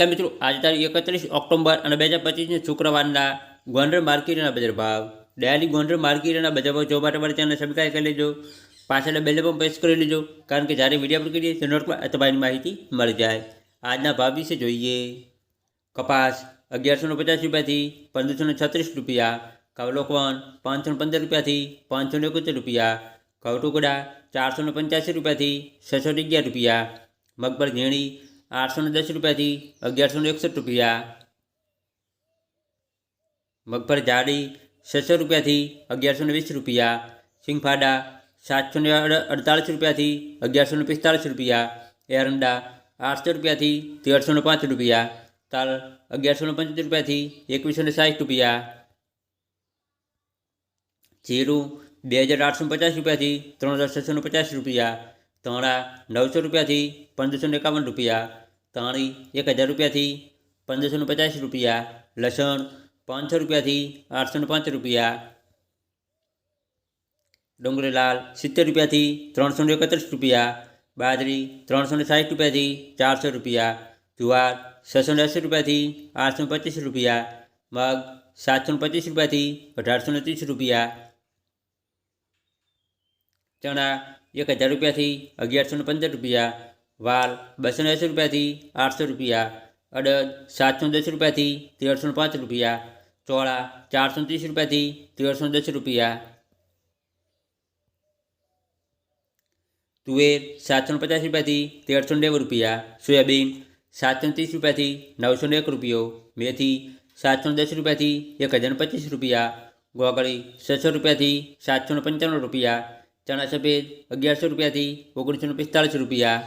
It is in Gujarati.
નમસ્કાર મિત્રો, આજે તારીખ 31 ઓક્ટોબર અને 2025 શુક્રવારના ગોંડલ માર્કેટના બજાર ભાવ. ડેલી ગોંડલ માર્કેટના બજાર ભાવ જોવા માટે અમારી ચેનલ સબસ્ક્રાઈબ કરી લેજો, પાછળ બેલ પણ પ્રેસ કરી લેજો, કારણ કે જ્યારે વિડીયો અપલોડ કરીએ તો નોટમાં તમારી માહિતી મળી જાય. આજના ભાવ વિશે જોઈએ. કપાસ 1150 રૂપિયાથી 1536 રૂપિયા, કવલોકવન 515 રૂપિયાથી 571 રૂપિયા, કવટુકડા 485 રૂપિયાથી 611 રૂપિયા, મગફળી ઝીણી 810 રૂપિયાથી 1161 રૂપિયા, મગફળી જાડી 600 રૂપિયાથી 1120 રૂપિયા, સિંગફાડા 748 રૂપિયાથી 1145 રૂપિયા, એરંડા 800 રૂપિયાથી 1305 રૂપિયા, તલ 1175 રૂપિયાથી 2160 રૂપિયા, જીરું 2850 રૂપિયાથી 3650 રૂપિયા, ધાણા 900 રૂપિયાથી 1551 રૂપિયા, ધાણી 1000 રૂપિયાથી 1550 રૂપિયા, લસણ 500 રૂપિયાથી 805 રૂપિયા, ડુંગળી લાલ 70 રૂપિયાથી 331 રૂપિયા, બાજરી 360 રૂપિયાથી 400 રૂપિયા, જુવાર 680 રૂપિયાથી 825 રૂપિયા, મગ 725 રૂપિયાથી 1830 રૂપિયા, ચણા 1000 રૂપિયાથી 1115 રૂપિયા, વાલ 280 રૂપિયાથી 800 રૂપિયા, અડદ 710 રૂપિયાથી 1305 રૂપિયા, ચોળા 430 રૂપિયાથી 1310 રૂપિયા, તુવેર 750 રૂપિયાથી 1390 રૂપિયા, સોયાબીન 730 રૂપિયાથી 901 રૂપિયો, મેથી 710 રૂપિયાથી 1025 રૂપિયા, ગોગળી 600 રૂપિયાથી 795 રૂપિયા, ચણા સફેદ 1100 રૂપિયાથી 1945 રૂપિયા.